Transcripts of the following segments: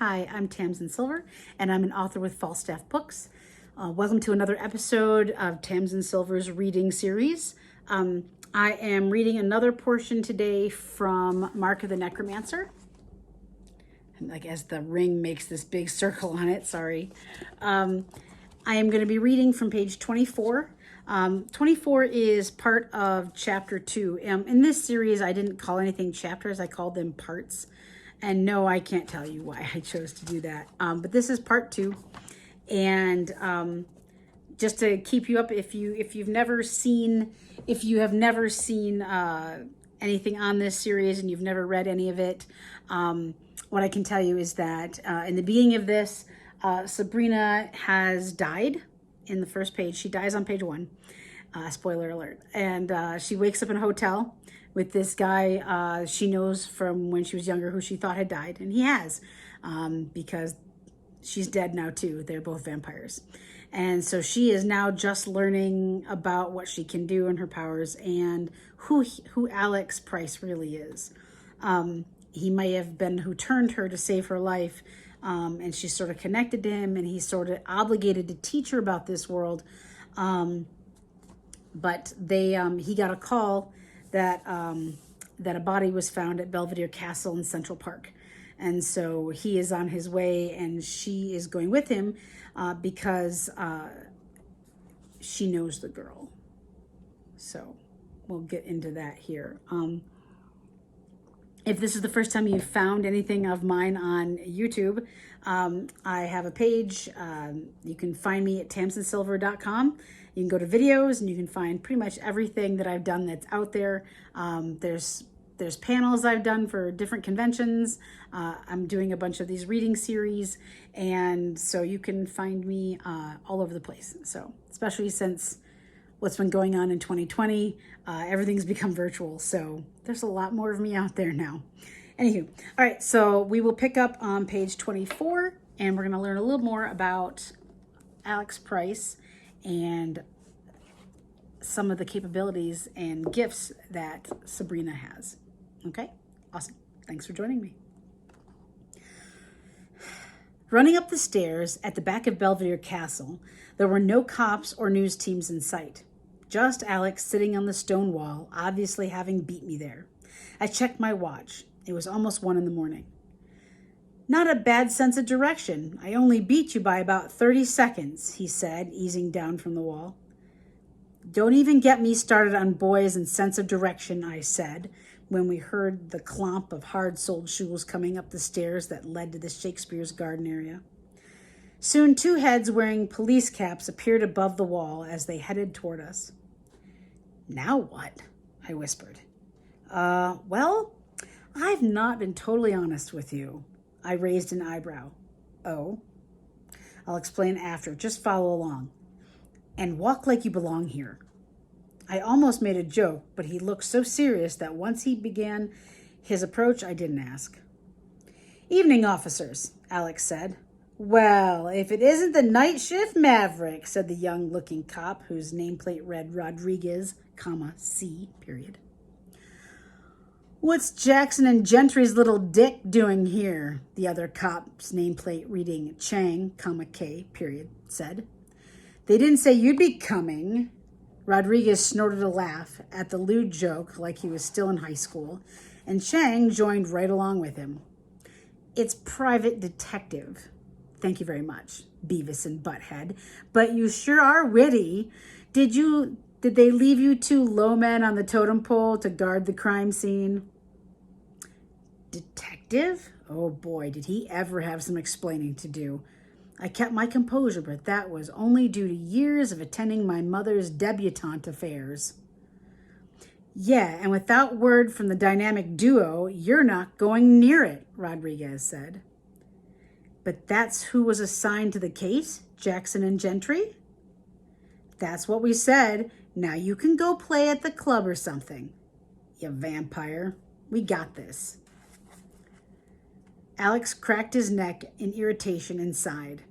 Hi, I'm Tamsin Silver, and I'm an author with Falstaff Books. Welcome to another episode of Tamsin Silver's reading series. I am reading another portion today from Mark of the Necromancer. Like as the ring makes this big circle on it, sorry. I am going to be reading from page 24. 24 is part of chapter 2. In this series, I didn't call anything chapters, I called them parts. And no, I can't tell you why I chose to do that. But this is part 2. And just to keep you up, if you have never seen anything on this series and you've never read any of it, what I can tell you is that in the beginning of this, Sabrina has died in the first page. She dies on page 1. Spoiler alert. And she wakes up in a hotel with this guy she knows from when she was younger who she thought had died. And he has, because she's dead now too. They're both vampires. And so she is now just learning about what she can do and her powers and who Alex Price really is. He may have been who turned her to save her life. And she's sort of connected to him, and he's sort of obligated to teach her about this world. But he got a call that a body was found at Belvedere Castle in Central Park. And so he is on his way, and she is going with him because she knows the girl. So we'll get into that here. If this is the first time you've found anything of mine on YouTube, I have a page. You can find me at tamsinsilver.com. You can go to videos and you can find pretty much everything that I've done that's out there. There's panels I've done for different conventions. I'm doing a bunch of these reading series, and so you can find me all over the place. So especially since what's been going on in 2020, everything's become virtual. So there's a lot more of me out there now. Anywho, all right, so we will pick up on page 24, and we're going to learn a little more about Alex Price and some of the capabilities and gifts that Sabrina has. Okay, awesome. Thanks for joining me. Running up the stairs at the back of Belvedere Castle, there were no cops or news teams in sight. Just Alex sitting on the stone wall, obviously having beat me there. I checked my watch. It was almost 1 a.m. Not a bad sense of direction. I only beat you by about 30 seconds, he said, easing down from the wall. Don't even get me started on boys and sense of direction, I said, when we heard the clomp of hard-soled shoes coming up the stairs that led to the Shakespeare's garden area. Soon 2 heads wearing police caps appeared above the wall as they headed toward us. Now what? I whispered. Well, I've not been totally honest with you. I raised an eyebrow. Oh? I'll explain after. Just follow along. And walk like you belong here. I almost made a joke, but he looked so serious that once he began his approach, I didn't ask. Evening, officers, Alex said. Well, if it isn't the night shift maverick, said the young-looking cop whose nameplate read Rodriguez, C. What's Jackson and Gentry's little dick doing here? The other cop's nameplate reading Chang, K. said. They didn't say you'd be coming. Rodriguez snorted a laugh at the lewd joke like he was still in high school, and Chang joined right along with him. It's private detective. Thank you very much, Beavis and Butthead. But you sure are witty. Did they leave you 2 low men on the totem pole to guard the crime scene? Detective? Oh boy, did he ever have some explaining to do. I kept my composure, but that was only due to years of attending my mother's debutante affairs. Yeah, and without word from the dynamic duo, you're not going near it, Rodriguez said. But that's who was assigned to the case, Jackson and Gentry? That's what we said. Now you can go play at the club or something. You vampire. We got this. Alex cracked his neck in irritation and sighed.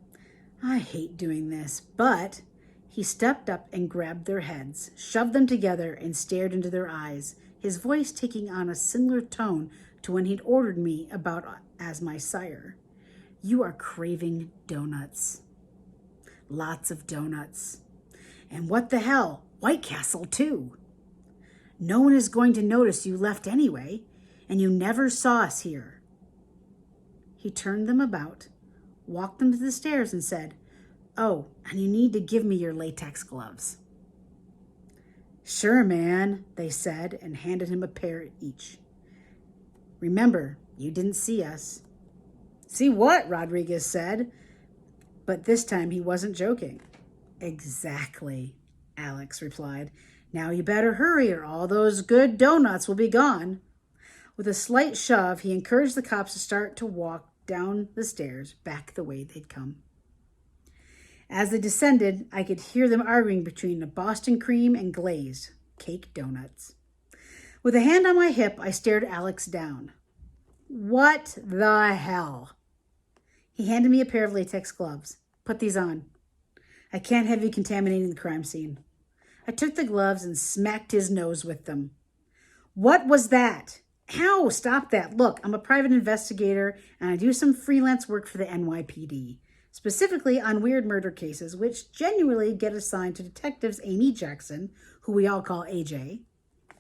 I hate doing this, but he stepped up and grabbed their heads, shoved them together, and stared into their eyes, his voice taking on a similar tone to when he'd ordered me about as my sire. You are craving donuts. Lots of donuts. And what the hell? White Castle, too. No one is going to notice you left anyway, and you never saw us here. He turned them about, walked them to the stairs, and said, "Oh, and you need to give me your latex gloves." "Sure, man," they said, and handed him a pair each. "Remember, you didn't see us." "See what?" Rodriguez said, but this time he wasn't joking. "Exactly," Alex replied. "Now you better hurry or all those good donuts will be gone." With a slight shove, he encouraged the cops to start to walk down the stairs back the way they'd come. As they descended, I could hear them arguing between a Boston cream and glazed cake donuts. With a hand on my hip, I stared Alex down. "What the hell?" He handed me a pair of latex gloves. "Put these on. I can't have you contaminating the crime scene." I took the gloves and smacked his nose with them. "What was that?" "Ow, stop that. Look, I'm a private investigator and I do some freelance work for the NYPD, specifically on weird murder cases, which genuinely get assigned to detectives Amy Jackson, who we all call AJ,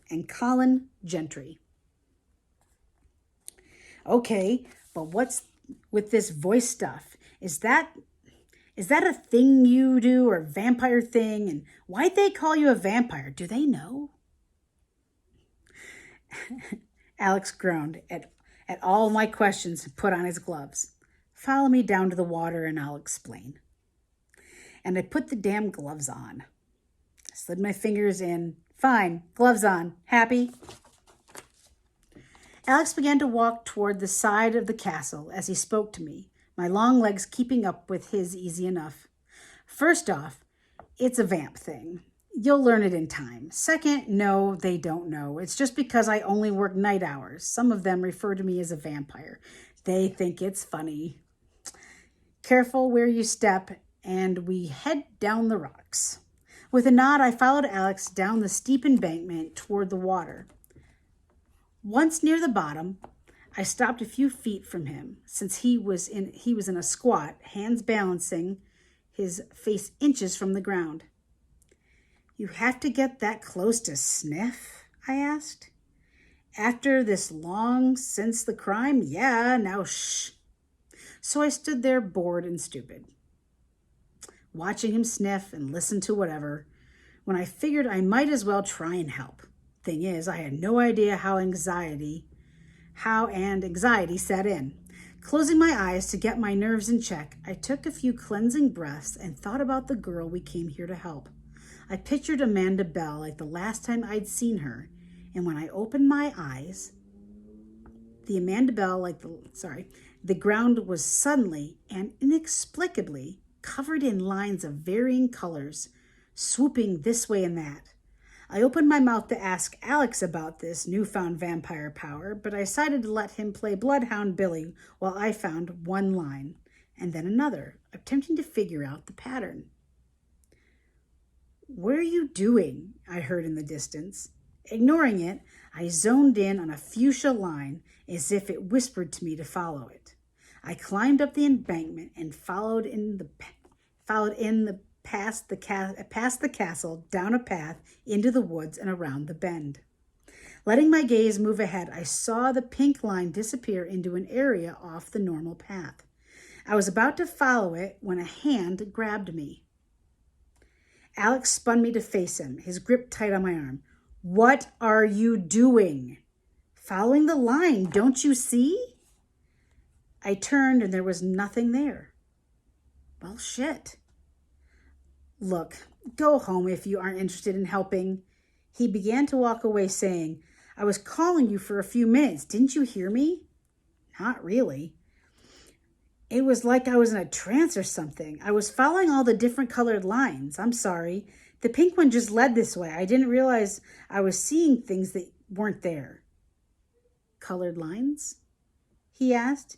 and Colin Gentry." "Okay, but what's with this voice stuff? Is that a thing you do or a vampire thing? And why'd they call you a vampire? Do they know?" Alex groaned at all my questions and put on his gloves. "Follow me down to the water and I'll explain." And I put the damn gloves on. I slid my fingers in. "Fine, gloves on. Happy?" Alex began to walk toward the side of the castle as he spoke to me, my long legs keeping up with his easy enough. "First off, it's a vamp thing. You'll learn it in time. Second, no, they don't know. It's just because I only work night hours. Some of them refer to me as a vampire. They think it's funny. Careful where you step," and we head down the rocks. With a nod, I followed Alex down the steep embankment toward the water. Once near the bottom, I stopped a few feet from him, since he was in a squat, hands balancing, his face inches from the ground. "You have to get that close to sniff?" I asked. "After this long since the crime? Yeah, now shh." So I stood there bored and stupid, watching him sniff and listen to whatever, when I figured I might as well try and help. Thing is, I had no idea how anxiety set in. Closing my eyes to get my nerves in check, I took a few cleansing breaths and thought about the girl we came here to help. I pictured Amanda Bell like the last time I'd seen her, and when I opened my eyes, the ground was suddenly and inexplicably covered in lines of varying colors, swooping this way and that. I opened my mouth to ask Alex about this newfound vampire power, but I decided to let him play Bloodhound Billy while I found one line, and then another, attempting to figure out the pattern. "What are you doing?" I heard in the distance. Ignoring it, I zoned in on a fuchsia line as if it whispered to me to follow it. I climbed up the embankment and past the castle, down a path, into the woods, and around the bend. Letting my gaze move ahead, I saw the pink line disappear into an area off the normal path. I was about to follow it when a hand grabbed me. Alex spun me to face him, his grip tight on my arm. "What are you doing?" "Following the line, don't you see?" I turned and there was nothing there. Well, shit. "Look, go home if you aren't interested in helping." He began to walk away, saying, "I was calling you for a few minutes. Didn't you hear me?" "Not really. It was like I was in a trance or something. I was following all the different colored lines. I'm sorry. The pink one just led this way. I didn't realize I was seeing things that weren't there." "Colored lines?" he asked.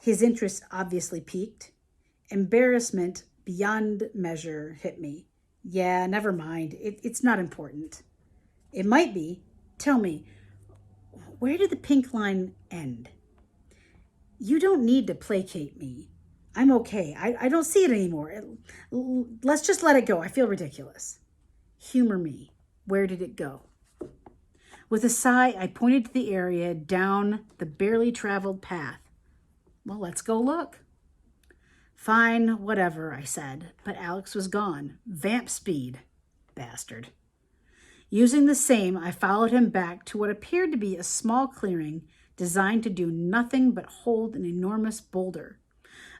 His interest obviously piqued. Embarrassment beyond measure hit me. "Yeah, never mind. It's not important." "It might be. Tell me, where did the pink line end?" You don't need to placate me. I'm okay. I don't see it anymore. Let's just let it go. I feel ridiculous. Humor me. Where did it go? With a sigh, I pointed to the area down the barely traveled path. Well, let's go look. Fine, whatever, I said, but Alex was gone. Vamp speed. Bastard. Using the same, I followed him back to what appeared to be a small clearing designed to do nothing but hold an enormous boulder,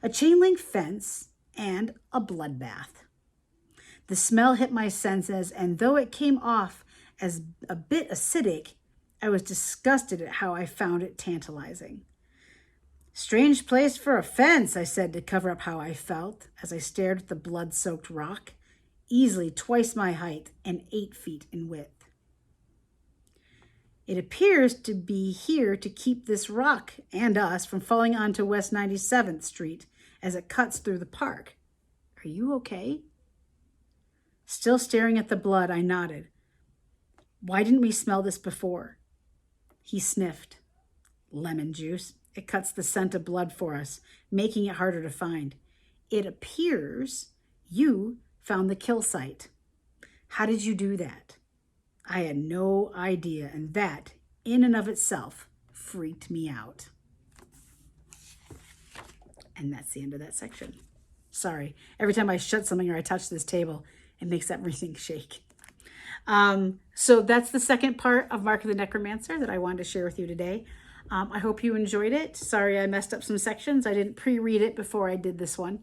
a chain-link fence, and a bloodbath. The smell hit my senses, and though it came off as a bit acidic, I was disgusted at how I found it tantalizing. Strange place for a fence, I said to cover up how I felt as I stared at the blood-soaked rock, easily twice my height and 8 feet in width. It appears to be here to keep this rock and us from falling onto West 97th Street as it cuts through the park. Are you okay? Still staring at the blood, I nodded. Why didn't we smell this before? He sniffed. Lemon juice. It cuts the scent of blood for us, making it harder to find. It appears you found the kill site. How did you do that? I had no idea, and that, in and of itself, freaked me out. And that's the end of that section. Sorry, every time I shut something or I touch this table, it makes everything shake. So that's the second part of Mark of the Necromancer that I wanted to share with you today. I hope you enjoyed it. Sorry I messed up some sections. I didn't pre-read it before I did this one.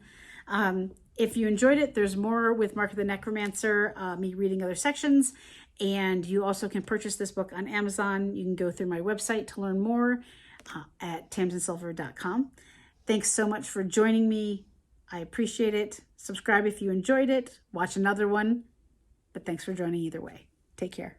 If you enjoyed it, there's more with Mark of the Necromancer, me reading other sections. And you also can purchase this book on Amazon. You can go through my website to learn more at tamsinsilver.com. Thanks so much for joining me. I appreciate it. Subscribe if you enjoyed it. Watch another one. But thanks for joining either way. Take care.